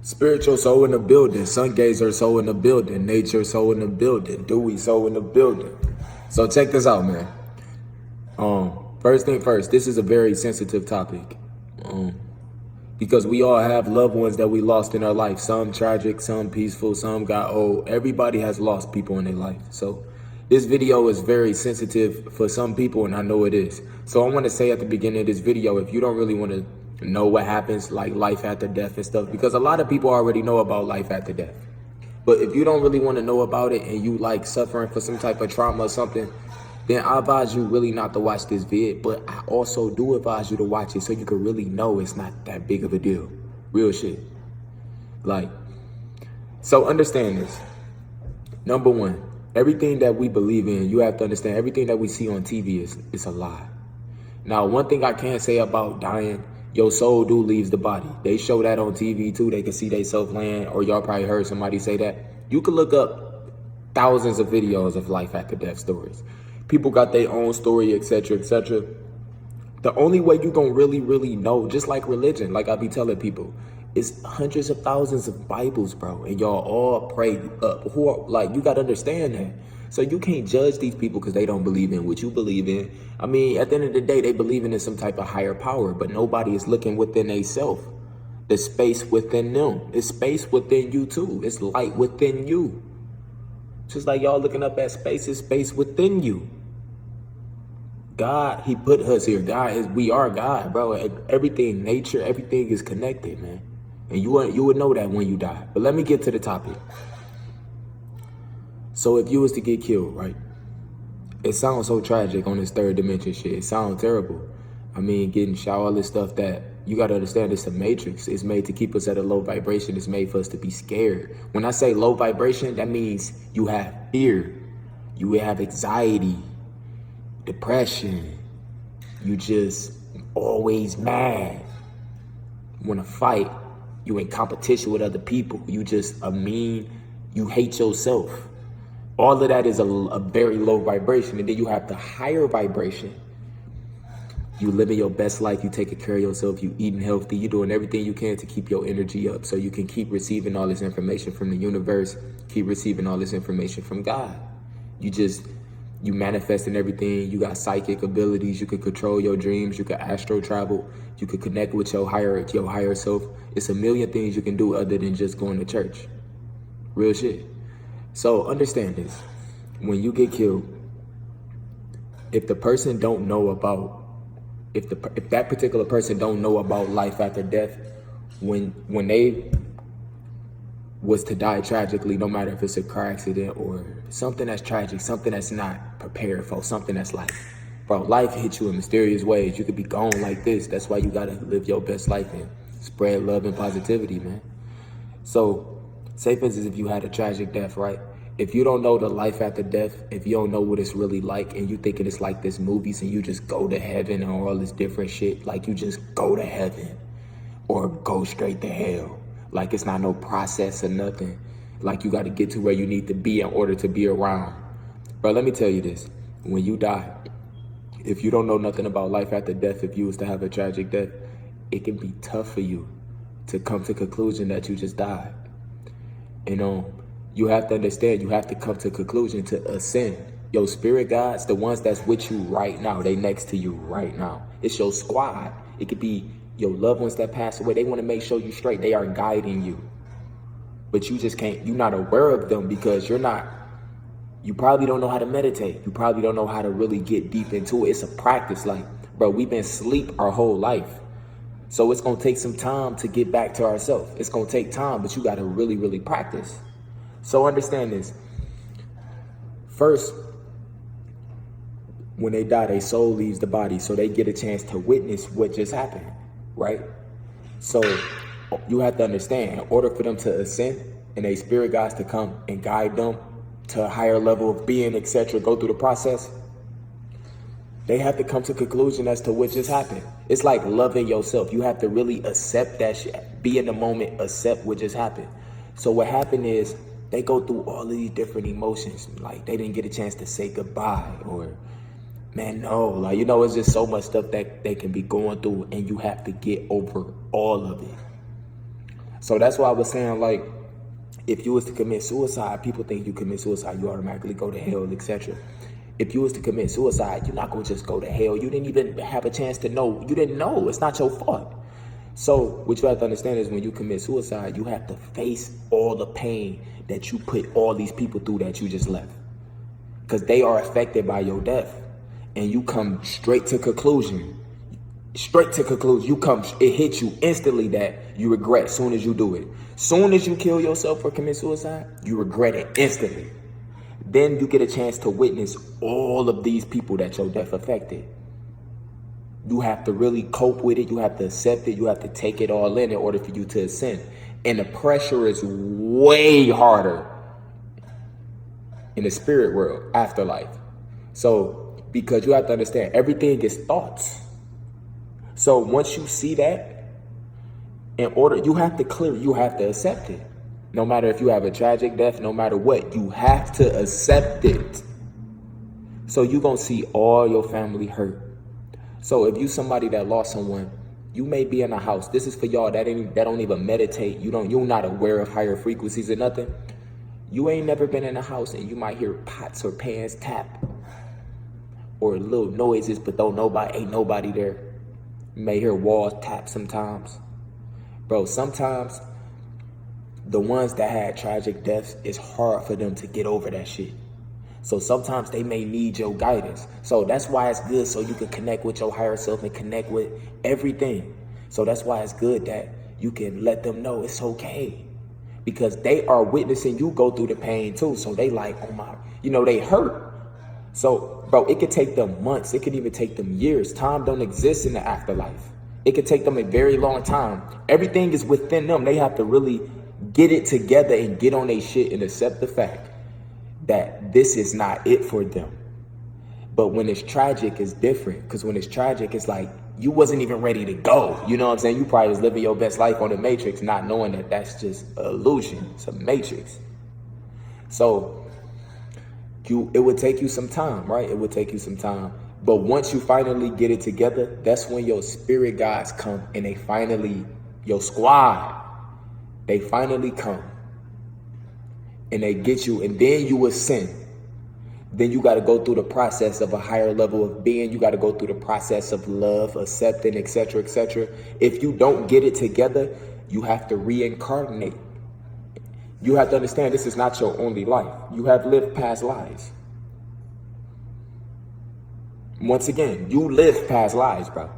Spiritual soul in the building, sun gazer soul in the building, nature soul in the building, Dewey soul in the building. So check this out, man. First thing first, this is a very sensitive topic. Because we all have loved ones that we lost in our life. Some tragic, some peaceful, some got old. Everybody has lost people in their life. So this video is very sensitive for some people, and I know it is. So I want to say at the beginning of this video, if you don't really want to know what happens, like life after death and stuff, because a lot of people already know about life after death. But if you don't really want to know about it and you like suffering for some type of trauma or something, then I advise you really not to watch this vid. But I also do advise you to watch it so you can really know it's not that big of a deal. Real shit. Like, so understand this. Number one, everything that we believe in, you have to understand everything that we see on TV is a lie. Now, one thing I can say about dying, your soul do leaves the body. They show that on TV too. They can see they self land, or y'all probably heard somebody say that. You can look up thousands of videos of life after death stories. People got their own story, etc., etc. The only way you gonna really know, just like religion, like I be telling people, is hundreds of thousands of Bibles, bro, and y'all all pray up. Like, you gotta understand that. So you can't judge these people because they don't believe in what you believe in. I mean, at the end of the day, they believe in some type of higher power, but nobody is looking within they self. The space within them. It's space within you too. It's light within you. Just like y'all looking up at space, it's space within you. God, he put us here. We are God, bro. Everything, nature, everything is connected, man. And you would know that when you die. But let me get to the topic. So if you was to get killed, right? It sounds so tragic on this third dimension shit. It sounds terrible. I mean, getting shot, all this stuff that you got to understand, it's a matrix. It's made to keep us at a low vibration. It's made for us to be scared. When I say low vibration, that means you have fear. You have anxiety, depression. You just always mad. You want to fight. You in competition with other people. You just you hate yourself. All of that is a very low vibration. And then you have the higher vibration. You living your best life. You taking care of yourself. You eating healthy. You doing everything you can to keep your energy up so you can keep receiving all this information from the universe. Keep receiving all this information from God. You manifesting everything. You got psychic abilities. You can control your dreams. You can astral travel. You can connect with your higher self. It's a million things you can do other than just going to church. Real shit. So understand this. When you get killed, if the person don't know about, if that particular person don't know about life after death, when they was to die tragically, no matter if it's a car accident or something that's tragic, something that's not prepared for, something that's like, bro, life hit you in mysterious ways. You could be gone like this. That's why you gotta live your best life and spread love and positivity, man. So, say for instance, if you had a tragic death, right? If you don't know the life after death, if you don't know what it's really like, and you thinking it's like this movies and you just go to heaven and all this different shit, like you just go to heaven or go straight to hell. Like it's not no process or nothing. Like you got to get to where you need to be in order to be around. Bro, let me tell you this. When you die, if you don't know nothing about life after death, if you was to have a tragic death, it can be tough for you to come to the conclusion that you just died. You have to understand, you have to come to a conclusion to ascend. Your spirit guides, the ones that's with you right now, they next to you right now. It's your squad. It could be your loved ones that pass away. They want to make sure you straight. They are guiding you. But you just can't, you're not aware of them because you probably don't know how to meditate. You probably don't know how to really get deep into it. It's a practice. Like, bro, we've been asleep our whole life. So it's going to take some time to get back to ourselves. It's going to take time, but you got to really practice. So understand this. First, when they die, their soul leaves the body, so they get a chance to witness what just happened, right? So you have to understand, in order for them to ascend and their spirit guides to come and guide them to a higher level of being, etc., go through the process, they have to come to a conclusion as to what just happened. It's like loving yourself. You have to really accept that shit. Be in the moment, accept what just happened. So what happened is, they go through all of these different emotions. Like they didn't get a chance to say goodbye, or man, no, like, it's just so much stuff that they can be going through, and you have to get over all of it. So that's why I was saying, like, if you was to commit suicide, people think you commit suicide, you automatically go to hell, etc. If you was to commit suicide, you're not going to just go to hell. You didn't even have a chance to know. You didn't know. It's not your fault. So what you have to understand is when you commit suicide, you have to face all the pain that you put all these people through that you just left. Because they are affected by your death. And you come straight to conclusion. It hits you instantly that you regret as soon as you do it. Soon as you kill yourself or commit suicide, you regret it instantly. Then you get a chance to witness all of these people that your death affected. You have to really cope with it. You have to accept it. You have to take it all in order for you to ascend. And the pressure is way harder in the spirit world, afterlife. So, because you have to understand, everything is thoughts. So once you see that, you have to accept it. No matter if you have a tragic death, no matter what, you have to accept it. So you're going to see all your family hurt. So if you somebody that lost someone, you may be in a house. This is for y'all that don't even meditate. You're not aware of higher frequencies or nothing. You ain't never been in a house and you might hear pots or pans tap or little noises, but ain't nobody there. You may hear walls tap sometimes. Bro, sometimes the ones that had tragic deaths, it's hard for them to get over that shit. So sometimes they may need your guidance. So that's why it's good, so you can connect with your higher self and connect with everything. So that's why it's good that you can let them know it's okay. Because they are witnessing you go through the pain too. So they like, oh my, they hurt. So, bro, it could take them months. It could even take them years. Time don't exist in the afterlife. It could take them a very long time. Everything is within them. They have to really get it together and get on their shit and accept the fact that this is not it for them. But when it's tragic, it's different. Because when it's tragic, it's like you wasn't even ready to go. You know what I'm saying? You probably was living your best life on the Matrix, not knowing that that's just an illusion. It's a Matrix. So it would take you some time, right? It would take you some time. But once you finally get it together, that's when your spirit guides come and your squad, they finally come. And they get you, and then you ascend. Then you got to go through the process of a higher level of being. You got to go through the process of love, accepting, etc., etc. If you don't get it together, you have to reincarnate. You have to understand this is not your only life. You have lived past lives. Once again, you live past lives, bro.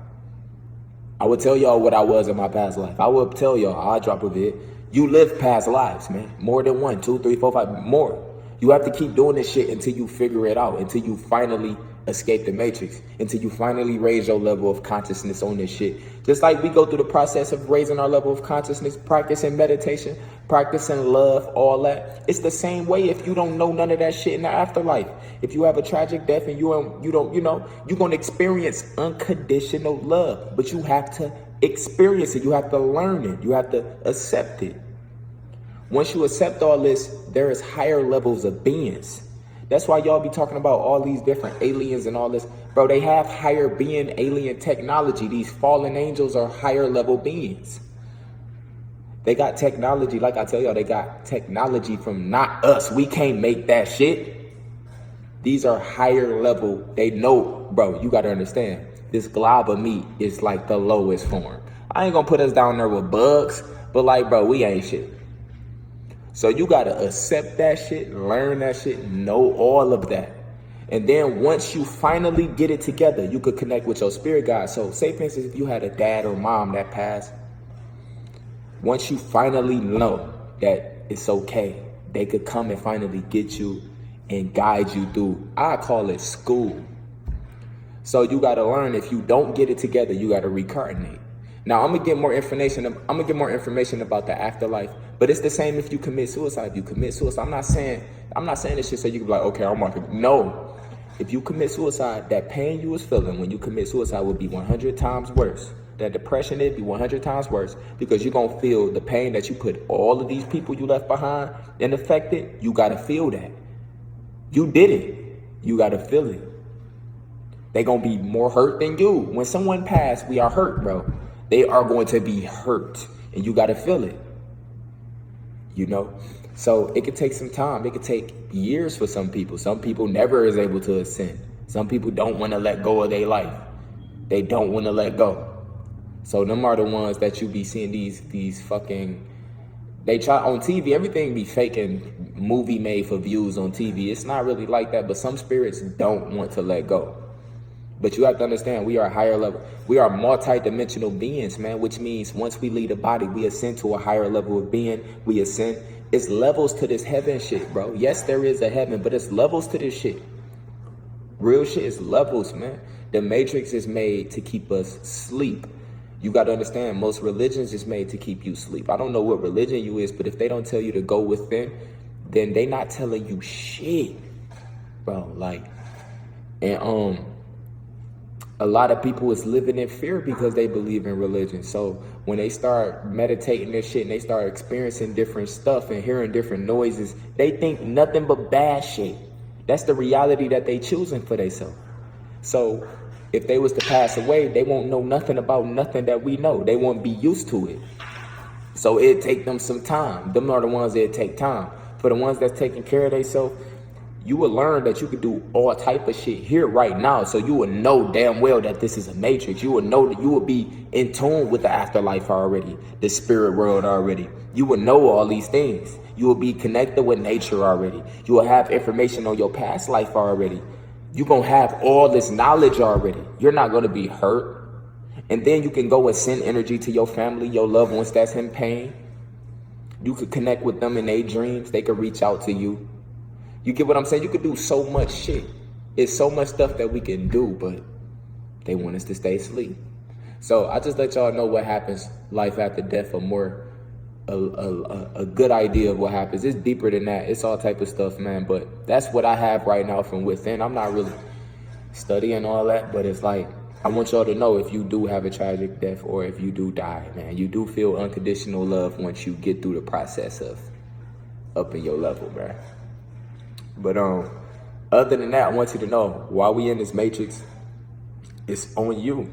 I would tell y'all what I was in my past life. I would tell y'all, I'll drop a vid. You live past lives, man. More than 1, 2, 3, 4, 5, more. You have to keep doing this shit until you figure it out, until you finally escape the Matrix, until you finally raise your level of consciousness on this shit. Just like we go through the process of raising our level of consciousness, practicing meditation, practicing love, all that. It's the same way if you don't know none of that shit in the afterlife. If you have a tragic death and you don't, you're going to experience unconditional love, but you have to experience it. You have to learn it. You have to accept it. Once you accept all this, there is higher levels of beings. That's why y'all be talking about all these different aliens and all this. Bro, they have higher being alien technology. These fallen angels are higher level beings. They got technology, like I tell y'all, they got technology from not us. We can't make that shit. These are higher level. They know, bro, you got to understand. This glob of meat is like the lowest form. I ain't going to put us down there with bugs, but like, bro, we ain't shit. So you got to accept that shit, learn that shit, know all of that. And then once you finally get it together, you could connect with your spirit guide. So say, for instance, if you had a dad or mom that passed, once you finally know that it's okay, they could come and finally get you and guide you through, I call it school. So you got to learn, if you don't get it together, you got to reincarnate. Now, I'm going to get more information about the afterlife, but it's the same if you commit suicide. If you commit suicide, I'm not saying this shit so you can be like, okay, I'm not. No. If you commit suicide, that pain you was feeling when you commit suicide would be 100 times worse. That depression, it'd be 100 times worse, because you're going to feel the pain that you put all of these people you left behind and affected. You got to feel that. You did it. You got to feel it. They going to be more hurt than you. When someone passed, we are hurt, bro. They are going to be hurt, and you got to feel it. you know? So it could take some time. It could take years for some people. Some people never is able to ascend. Some people don't want to let go of their life. They don't want to let go. So them are the ones that you be seeing these fucking, they try on TV, everything be fake and movie made for views on TV. It's not really like that, but some spirits don't want to let go. But you have to understand, we are higher level. We are multi-dimensional beings, man, which means once we leave the body, we ascend to a higher level of being. We ascend. It's levels to this heaven shit, bro. Yes, there is a heaven, but it's levels to this shit. Real shit is levels, man. The matrix is made to keep us asleep. You got to understand, most religions is made to keep you asleep. I don't know what religion you is, but if they don't tell you to go within, then they not telling you shit, bro. Like, and a lot of people is living in fear because they believe in religion. So when they start meditating this shit and they start experiencing different stuff and hearing different noises, they think nothing but bad shit. That's the reality that they choosing for themselves. So if they was to pass away, they won't know nothing about nothing that we know. They won't be used to it. So it take them some time. Them are the ones that take time. For the ones that's taking care of themselves, you will learn that you can do all type of shit here right now. So you will know damn well that this is a matrix. You will know that you will be in tune with the afterlife already, the spirit world already. You will know all these things. You will be connected with nature already. You will have information on your past life already. You're going to have all this knowledge already. You're not going to be hurt. And then you can go and send energy to your family, your loved ones that's in pain. You could connect with them in their dreams. They could reach out to you. You get what I'm saying? You could do so much shit. It's so much stuff that we can do, but they want us to stay asleep. So I just let y'all know what happens, life after death, or more a good idea of what happens. It's deeper than that. It's all type of stuff, man. But that's what I have right now from within. I'm not really studying all that, but it's like, I want y'all to know, if you do have a tragic death or if you do die, man, you do feel unconditional love once you get through the process of upping your level, man. But other than that, I want you to know, while we in this matrix, it's on you.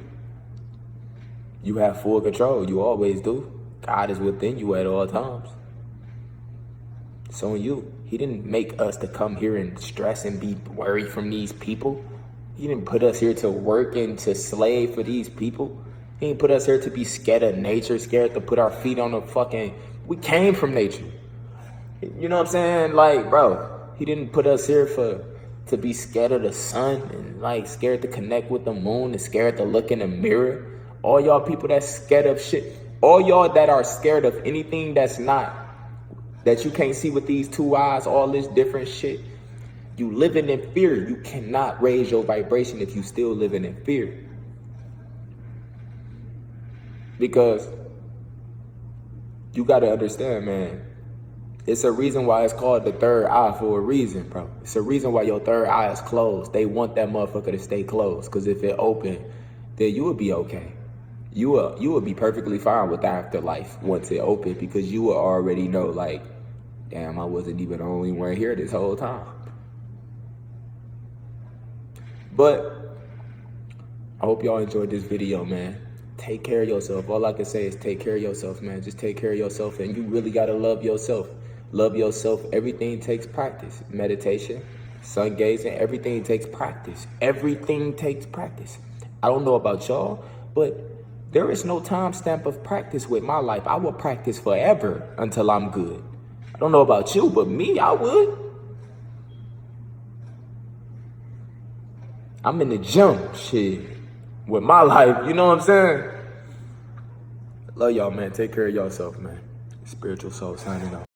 You have full control. You always do. God is within you at all times. It's on you. He didn't make us to come here and stress and be worried from these people. He didn't put us here to work and to slave for these people. He didn't put us here to be scared of nature, scared to put our feet on the fucking... We came from nature. You know what I'm saying? Like, bro, he didn't put us here to be scared of the sun and like scared to connect with the moon and scared to look in the mirror. All y'all people that's scared of shit, all y'all that are scared of anything that's not, that you can't see with these two eyes, all this different shit, you living in fear. You cannot raise your vibration if you still living in fear. Because you got to understand, man, it's a reason why it's called the third eye for a reason, bro. It's a reason why your third eye is closed. They want that motherfucker to stay closed, because if it open, then you will be okay. You will be perfectly fine with the afterlife once it opened, because you will already know, like, damn, I wasn't even the only one here this whole time. But I hope y'all enjoyed this video, man. Take care of yourself. All I can say is take care of yourself, man. Just take care of yourself, and you really got to love yourself. Love yourself. Everything takes practice. Meditation, sun gazing, everything takes practice. Everything takes practice. I don't know about y'all, but there is no timestamp of practice with my life. I will practice forever until I'm good. I don't know about you, but me, I would. I'm in the gym, shit, with my life. You know what I'm saying? Love y'all, man. Take care of yourself, man. Spiritual soul signing out.